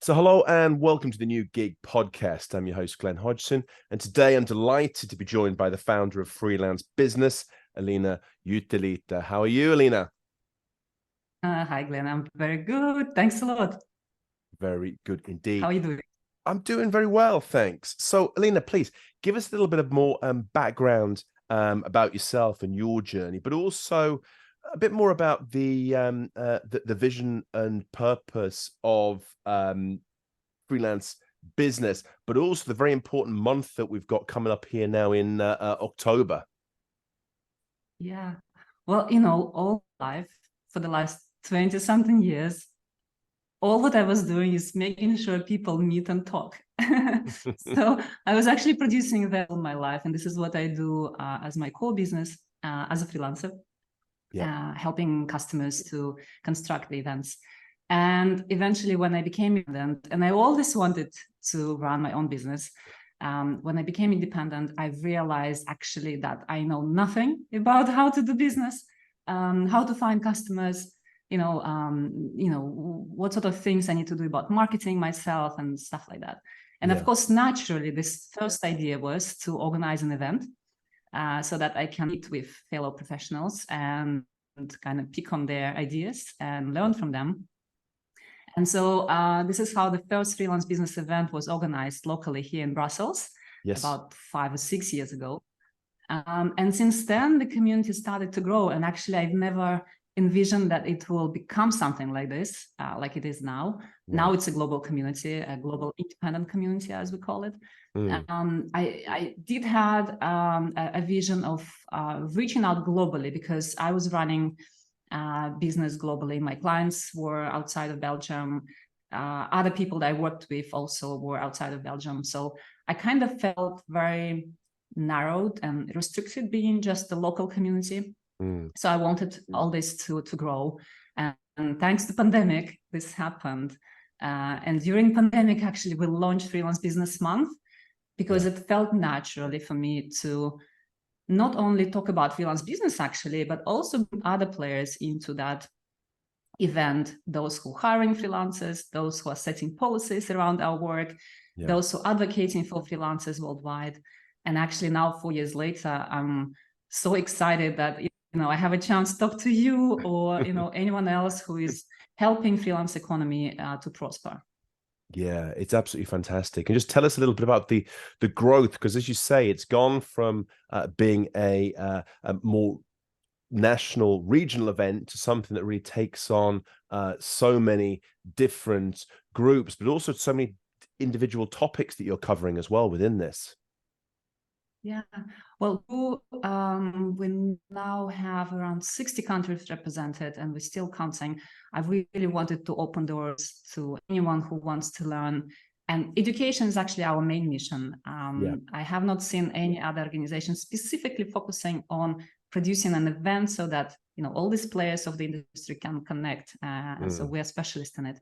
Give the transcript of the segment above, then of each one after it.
So hello and welcome to the New Gig Podcast. I'm your host, Glenn Hodgson, and today I'm delighted to be joined by the founder of Freelance Business, Elina Jutelyte. How are you, Elina? Hi, Glenn. I'm very good. Thanks a lot. Very good indeed. How are you doing? I'm doing very well, thanks. So, Elina, please give us a little bit of more background about yourself and your journey, but also a bit more about the vision and purpose of freelance business, but also the very important month that we've got coming up here now in October. Yeah. Well, all life for the last 20 something years, all what I was doing is making sure people meet and talk. So I was actually producing that all my life. And this is what I do as my core business as a freelancer, helping customers to construct the events. And eventually when I became independent, and I always wanted to run my own business, when I became independent, I realized actually that I know nothing about how to do business, how to find customers, what sort of things I need to do about marketing myself and stuff like that. And of course, naturally, this first idea was to organize an event so that I can meet with fellow professionals and kind of pick on their ideas and learn from them. And so this is how the first freelance business event was organized locally here in Brussels about 5 or 6 years ago. And since then, the community started to grow. And actually, I've never envisioned that it will become something like this, like it is now. Now it's a global community, a global independent community, as we call it. I did have a vision of reaching out globally because I was running business globally. My clients were outside of Belgium. Other people that I worked with also were outside of Belgium. So I kind of felt very narrowed and restricted being just a local community. So I wanted all this to grow. And thanks to pandemic, this happened. And during pandemic, actually, we launched Freelance Business Month because it felt naturally for me to not only talk about freelance business, actually, but also other players into that event, those who are hiring freelancers, those who are setting policies around our work, those who are advocating for freelancers worldwide. And actually now, 4 years later, I'm so excited that I have a chance to talk to you or anyone else who is helping freelance economy to prosper. Yeah, it's absolutely fantastic. And just tell us a little bit about the growth, because as you say, it's gone from being a more national, regional event to something that really takes on so many different groups, but also so many individual topics that you're covering as well within this. Yeah, well, we now have around 60 countries represented, and we're still counting. I really wanted to open doors to anyone who wants to learn. And education is actually our main mission. I have not seen any other organization specifically focusing on producing an event so that all these players of the industry can connect. So we are specialists in it.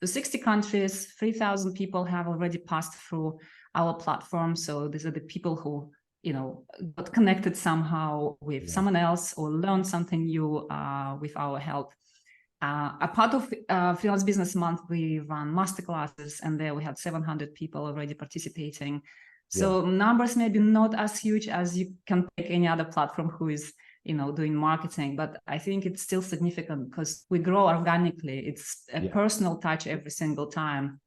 So 60 countries, 3,000 people have already passed through our platform. So these are the people who, got connected somehow with someone else or learned something new with our help. A part of Freelance Business Month, we run masterclasses, and there we had 700 people already participating. So numbers maybe not as huge as you can take any other platform who is doing marketing, but I think it's still significant because we grow organically. It's a personal touch every single time.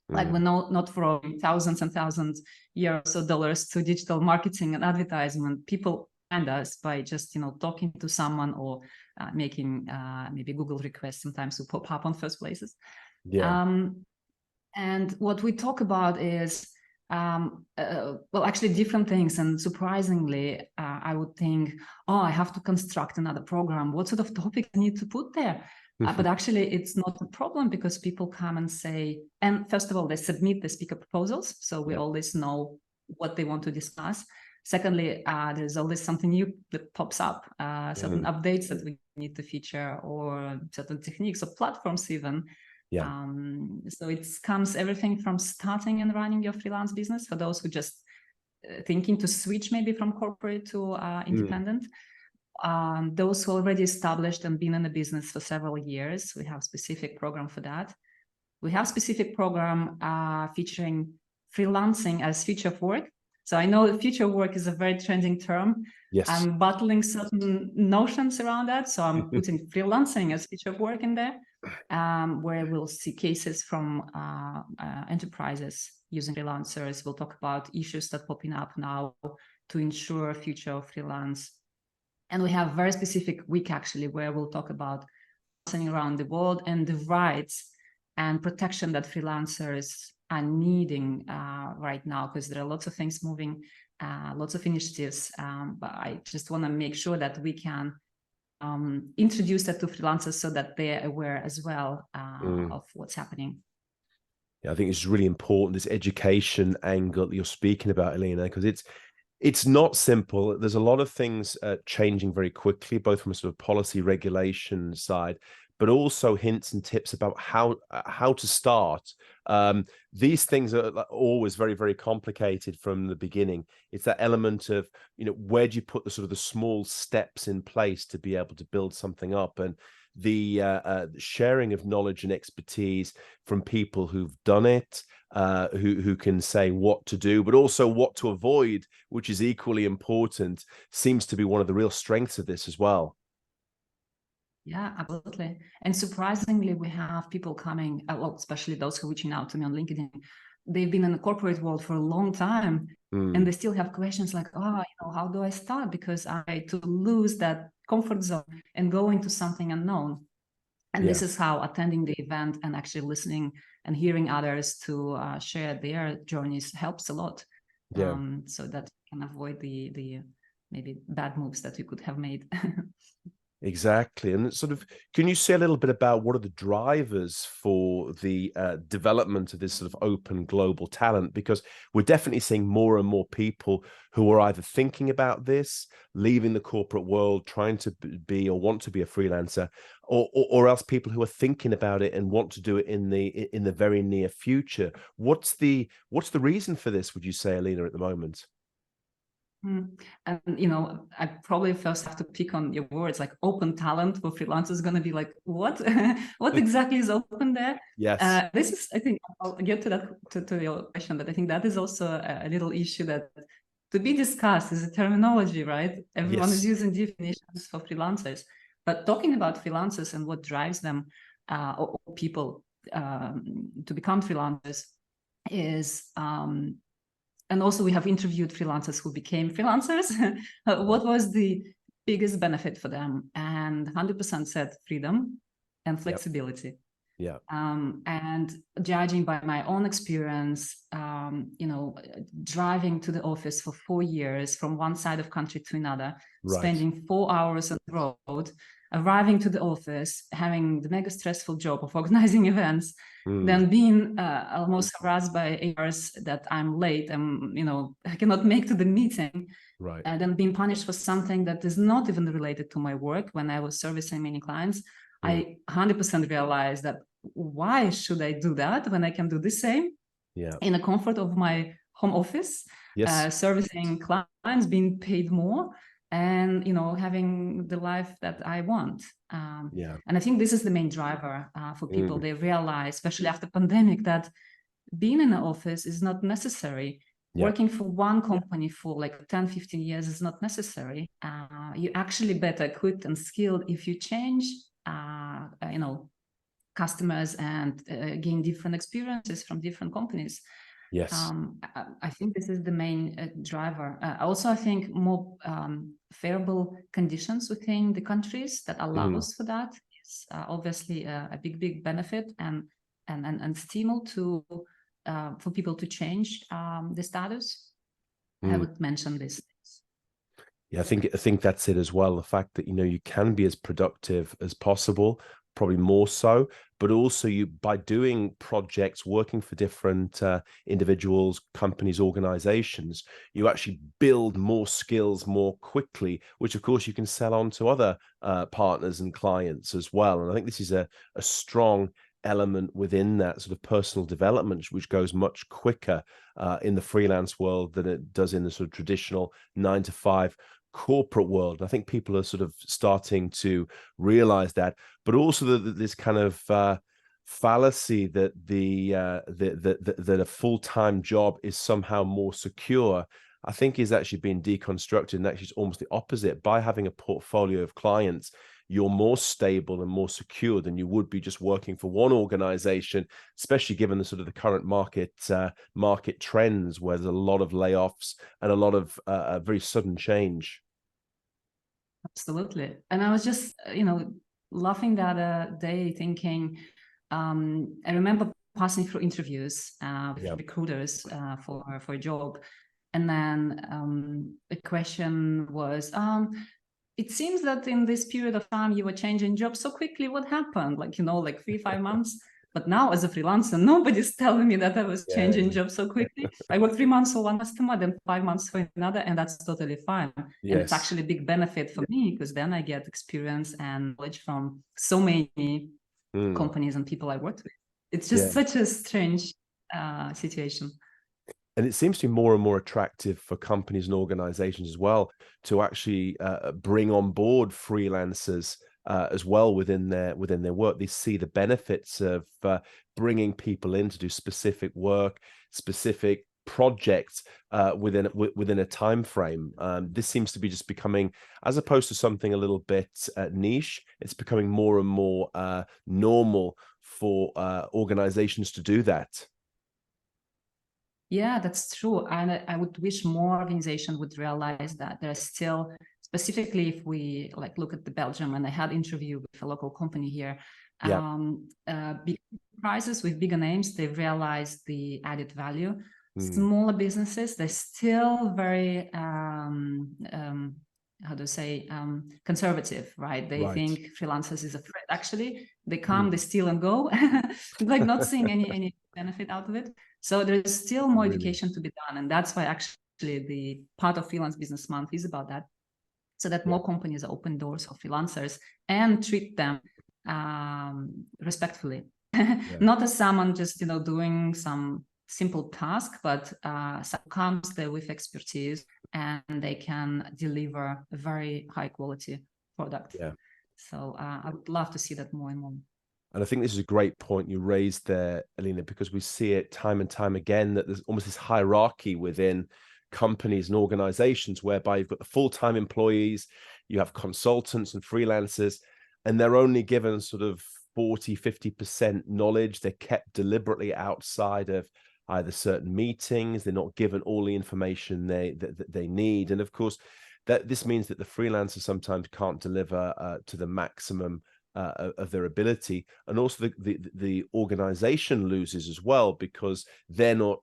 Like we're not throwing thousands and thousands euros or dollars to digital marketing and advertisement. People find us by just talking to someone or making maybe Google requests. Sometimes we pop up on first places. And what we talk about is actually different things. And surprisingly, I would think, I have to construct another program. What sort of topic I need to put there? But actually, it's not a problem because people come and say, and first of all, they submit the speaker proposals. So we always know what they want to discuss. Secondly, there's always something new that pops up, certain updates that we need to feature or certain techniques or platforms even. So it comes everything from starting and running your freelance business for those who just thinking to switch maybe from corporate to independent. Those who already established and been in the business for several years, we have a specific program for that. We have specific program featuring freelancing as future of work. So I know future of work is a very trending term. Yes. I'm battling certain notions around that. So I'm putting freelancing as future of work in there, where we'll see cases from enterprises using freelancers. We'll talk about issues that are popping up now to ensure a future of freelance. And we have a very specific week actually where we'll talk about freelancing around the world and the rights and protection that freelancers are needing right now, because there are lots of things moving, lots of initiatives, but I just want to make sure that we can introduce that to freelancers so that they're aware as well of what's happening. Yeah, I think it's really important, this education angle that you're speaking about, Elina, because it's not simple. There's a lot of things changing very quickly, both from a sort of policy regulation side, but also hints and tips about how to start. These things are always very, very complicated from the beginning. It's that element of, where do you put the sort of the small steps in place to be able to build something up, and the sharing of knowledge and expertise from people who've done it, who can say what to do, but also what to avoid, which is equally important, seems to be one of the real strengths of this as well. Yeah, absolutely. And surprisingly, we have people coming, well, especially those who are reaching out to me on LinkedIn. They've been in the corporate world for a long time, and they still have questions like, how do I start? Because I to lose that comfort zone and go into something unknown. And this is how attending the event and actually listening and hearing others to share their journeys helps a lot. So that we can avoid the maybe bad moves that we could have made. Exactly. And sort of, can you say a little bit about what are the drivers for the development of this sort of open global talent? Because we're definitely seeing more and more people who are either thinking about this, leaving the corporate world, trying to be or want to be a freelancer, or else people who are thinking about it and want to do it in the very near future. What's the reason for this, would you say, Elina, at the moment? And I probably first have to pick on your words, like open talent for freelancers is going to be like, what? What exactly is open there? Yes. This is, I think, I'll get to that to your question, but I think that is also a little issue that to be discussed is a terminology, right? Everyone is using definitions for freelancers, but talking about freelancers and what drives them or people to become freelancers is and also we have interviewed freelancers who became freelancers. What was the biggest benefit for them? And 100% said freedom and flexibility. Yeah. And judging by my own experience, driving to the office for 4 years from one side of country to another, spending 4 hours on the road, arriving to the office, having the mega stressful job of organizing events, then being almost harassed by ARs that I'm late and I cannot make to the meeting, and then being punished for something that is not even related to my work when I was servicing many clients. I 100% realized that why should I do that when I can do the same in the comfort of my home office, servicing clients, being paid more, and having the life that I want. And I think this is the main driver for people. They realize, especially after pandemic, that being in the office is not necessary. Working for one company for like 10, 15 years is not necessary. You're actually better equipped and skilled if you change customers and gain different experiences from different companies. I think this is the main driver. Also, I think more favorable conditions within the countries that allows for that is obviously a big benefit and stimul to for people to change the status. I would mention this. Yeah, I think that's it as well. The fact that you can be as productive as possible, probably more so, but also by doing projects, working for different individuals, companies, organizations, you actually build more skills more quickly, which of course you can sell on to other partners and clients as well. And I think this is a strong element within that sort of personal development, which goes much quicker in the freelance world than it does in the sort of traditional 9-to-5 corporate world. I think people are sort of starting to realize that, but also this kind of fallacy that that a full-time job is somehow more secure, I think is actually being deconstructed, and actually it's almost the opposite. By having a portfolio of clients, you're more stable and more secure than you would be just working for one organization, especially given the sort of the current market trends, where there's a lot of layoffs and a lot of very sudden change. Absolutely. And I was just, laughing the other day, thinking, I remember passing through interviews with recruiters for a job. And then the question was, it seems that in this period of time you were changing jobs so quickly. What happened? Like 3-5 months. But now as a freelancer, nobody's telling me that I was changing jobs so quickly. I work 3 months for one customer, then 5 months for another, and that's totally fine. Yes. And it's actually a big benefit for me, because then I get experience and knowledge from so many companies and people I worked with. It's just such a strange situation. And it seems to be more and more attractive for companies and organizations as well to actually bring on board freelancers as well within their work. They see the benefits of bringing people in to do specific work, specific projects within a time frame. This seems to be just becoming, as opposed to something a little bit niche, it's becoming more and more normal for organizations to do that. Yeah, that's true. And I would wish more organizations would realize that there are still, specifically if we look at the Belgium, and I had an interview with a local company here, big prices with bigger names, they've realized the added value. Smaller businesses, they're still very, conservative, right? They think freelancers is a threat. Actually, they come, they steal and go, not seeing any benefit out of it. So there's still more education to be done. And that's why actually the part of Freelance Business Month is about that. So that more companies open doors for freelancers and treat them respectfully. Not as someone just, doing some simple task, but someone comes there with expertise and they can deliver a very high quality product. So I would love to see that more and more. And I think this is a great point you raised there, Elina, because we see it time and time again that there's almost this hierarchy within companies and organizations whereby you've got the full-time employees, you have consultants and freelancers, and they're only given sort of 40-50% knowledge. They're kept deliberately outside of either certain meetings. They're not given all the information they need. And of course, this means that the freelancer sometimes can't deliver to the maximum of their ability, and also the organization loses as well, because they're not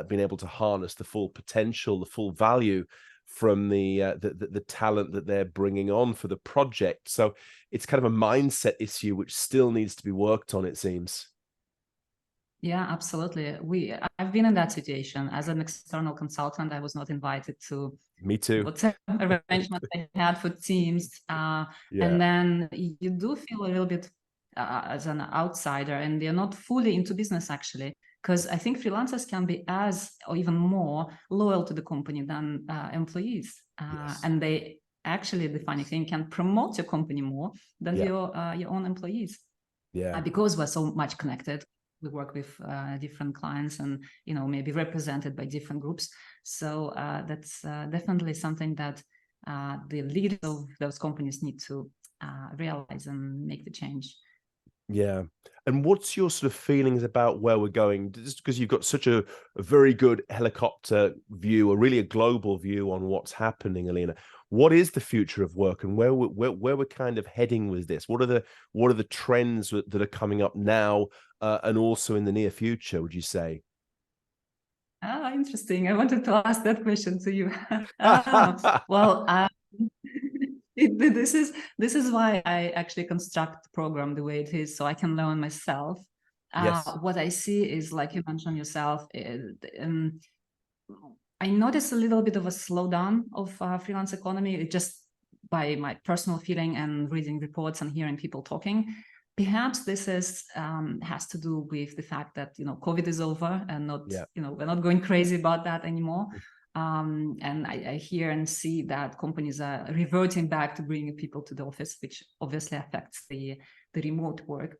being able to harness the full potential, the full value from the talent that they're bringing on for the project. So it's kind of a mindset issue which still needs to be worked on, it seems. Yeah, absolutely. I've been in that situation as an external consultant. I was not invited to. Me too. Whatever arrangement I had for teams, and then you do feel a little bit as an outsider, and they're not fully into business actually. Because I think freelancers can be as or even more loyal to the company than employees, and they actually, the funny thing, can promote your company more than your own employees. Because we're so much connected. We work with different clients and, maybe represented by different groups. So that's definitely something that the leaders of those companies need to realize and make the change. Yeah. And what's your sort of feelings about where we're going? Just because you've got such a very good helicopter view, a global view on what's happening, Elina. What is the future of work, and where we're kind of heading with this? What are the trends that are coming up now and also in the near future, would you say? Interesting. I wanted to ask that question to you. Well, this is why I actually construct the program the way it is, so I can learn myself. What I see is, like you mentioned yourself, I noticed a little bit of a slowdown of freelance economy, just by my personal feeling and reading reports and hearing people talking. Perhaps this has to do with the fact that COVID is over and not we're not going crazy about that anymore. And I hear and see that companies are reverting back to bringing people to the office, which obviously affects the remote work.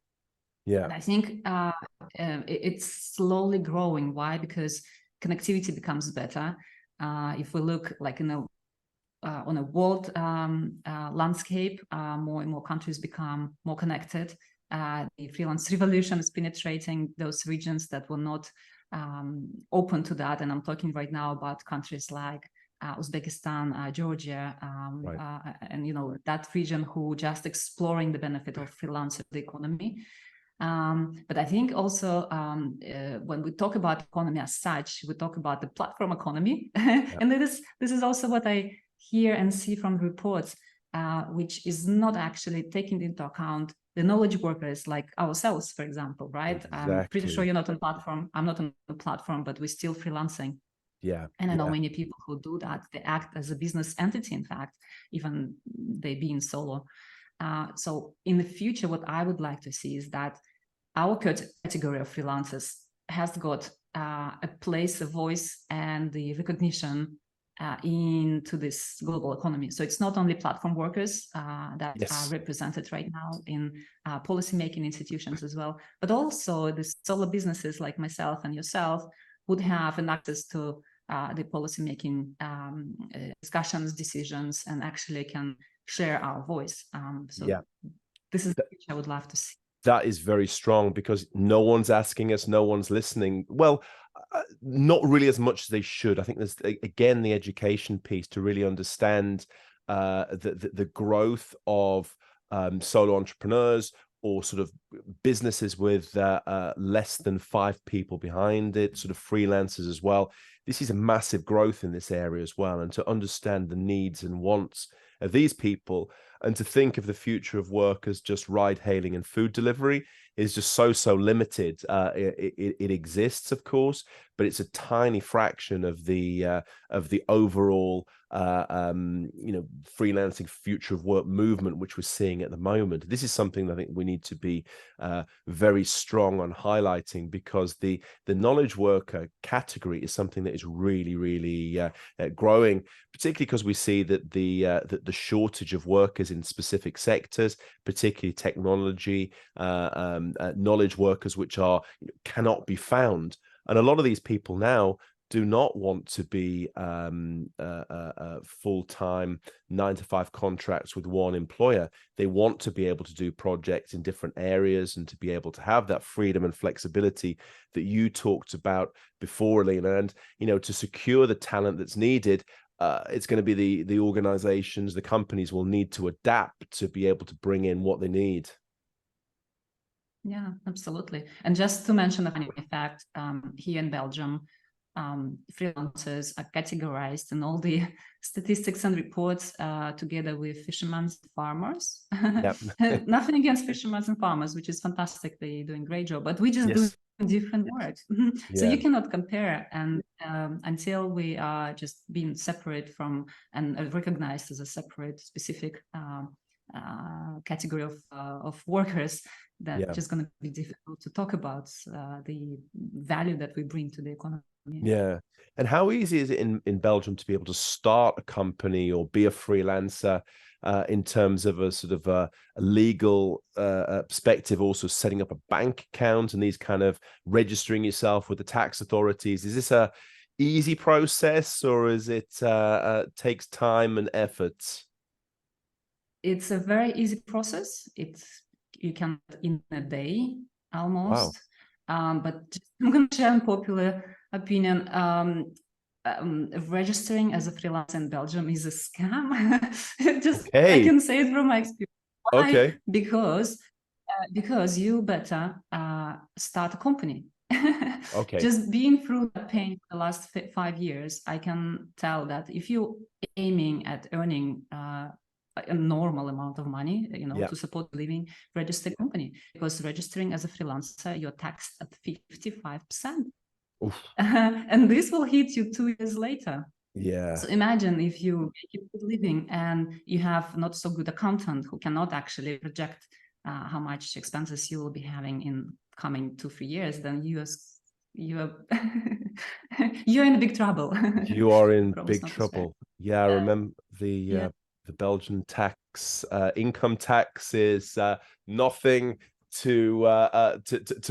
Yeah. And I think it's slowly growing. Why? Because connectivity becomes better. If we look like on a world landscape, more and more countries become more connected. The freelance revolution is penetrating those regions that were not open to that. And I'm talking right now about countries like Uzbekistan, Georgia, and that region who just exploring the benefit of freelance the economy. But I think also when we talk about economy as such, we talk about the platform economy, and this is also what I hear and see from reports, which is not actually taking into account the knowledge workers like ourselves, for example, right? Exactly. I'm pretty sure you're not on platform. I'm not on the platform, but we're still freelancing. Yeah. And I know many people who do that. They act as a business entity, in fact, even they being solo. So in the future, what I would like to see is that our category of freelancers has got a place, a voice, and the recognition into this global economy. So it's not only platform workers that are represented right now in policy-making institutions as well, but also the solo businesses like myself and yourself would have an access to the policy-making discussions, decisions, and actually can share our voice. This is what I would love to see. That is very strong, because no one's asking us, no one's listening. Well, not really as much as they should. I think there's, again, the education piece to really understand the growth of solo entrepreneurs, or sort of businesses with less than 5 people behind it, sort of freelancers as well. This is a massive growth in this area as well. And to understand the needs and wants of these people, and to think of the future of work as just ride hailing and food delivery, is just so limited. It exists, of course, but it's a tiny fraction of the overall freelancing future of work movement, which we're seeing at the moment. This is something that I think we need to be very strong on highlighting, because the knowledge worker category is something that is really growing, particularly because we see that the shortage of workers in specific sectors, particularly technology, knowledge workers, which cannot be found. And a lot of these people now do not want to be full-time 9-to-5 contracts with one employer. They want to be able to do projects in different areas, and to be able to have that freedom and flexibility that you talked about before, Elina. And to secure the talent that's needed, it's going to be the organizations, the companies will need to adapt to be able to bring in what they need. Yeah, absolutely. And just to mention a funny fact, here in Belgium, freelancers are categorized in all the statistics and reports together with fishermen and farmers. Nothing against fishermen and farmers, which is fantastic. They're doing a great job, but we just do different work. So you cannot compare. And until we are just being separate from and recognized as a separate specific category of workers, that's just going to be difficult to talk about the value that we bring to the economy. Yeah. And how easy is it in Belgium to be able to start a company or be a freelancer in terms of a sort of a legal perspective, also setting up a bank account and these kind of registering yourself with the tax authorities? Is this a easy process, or is it takes time and effort? It's a very easy process. You can in a day almost. Wow. But just, I'm going to share a popular opinion. Registering as a freelancer in Belgium is a scam. I can say it from my experience. Why? Okay. Because you better start a company. Okay. Just being through that pain for the last 5 years, I can tell that if you're aiming at earning a normal amount of money, to support living, register a company, because registering as a freelancer, you're taxed at 55%. And this will hit you 2 years later. Yeah. So imagine if you make a good living and you have not so good accountant who cannot actually project how much expenses you will be having in coming 2-3 years, then you're in big trouble. You are in big trouble. Yeah, I remember the Belgian tax, income tax is nothing to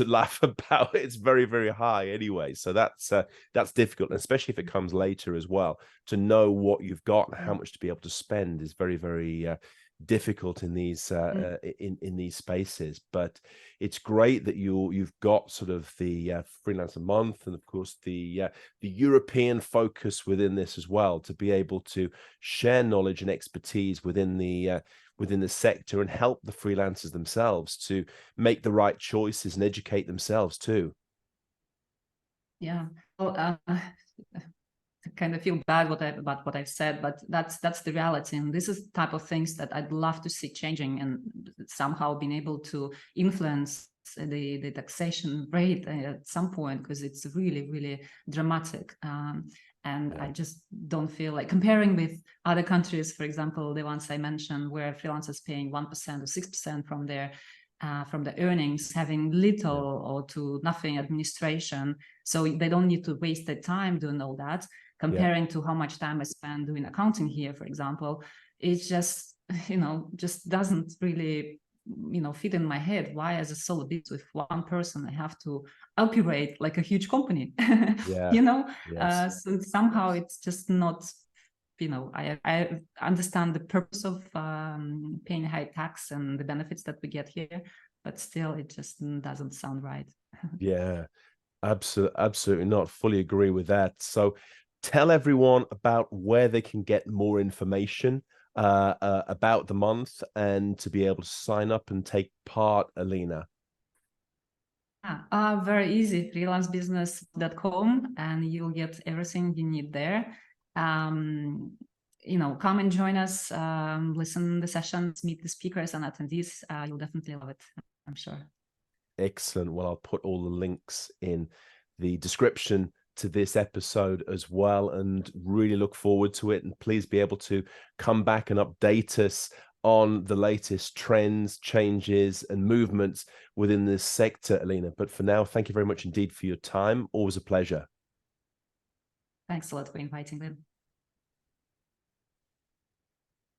laugh about. It's very, very high anyway. So that's difficult, and especially if it comes later as well. To know what you've got and how much to be able to spend is very, very difficult in these in these spaces. But it's great that you've got sort of the Freelancer Month, and of course the European focus within this as well, to be able to share knowledge and expertise within the sector and help the freelancers themselves to make the right choices and educate themselves too. Yeah. Well, I kind of feel bad about what I've said, but that's the reality. And this is the type of things that I'd love to see changing, and somehow being able to influence the taxation rate at some point, because it's really, really dramatic. And I just don't feel like comparing with other countries, for example, the ones I mentioned, where freelancers paying 1% or 6% from the earnings, having little or to nothing administration, so they don't need to waste their time doing all that. Comparing to how much time I spend doing accounting here, for example, it's just, just doesn't really, fit in my head. Why, as a solo business with one person, I have to operate like a huge company? Yes. So somehow it's just not, I understand the purpose of paying high tax and the benefits that we get here, but still it just doesn't sound right. Yeah, absolutely not. Fully agree with that. So tell everyone about where they can get more information about the month, and to be able to sign up and take part, Elina. Very easy, freelancebusiness.com, and you'll get everything you need there. Come and join us, listen to the sessions, meet the speakers and attendees. You'll definitely love it, I'm sure. Excellent. Well, I'll put all the links in the description to this episode as well, and really look forward to it. And please be able to come back and update us on the latest trends, changes, and movements within this sector, Elina. But for now, thank you very much indeed for your time. Always a pleasure. Thanks a lot for inviting me.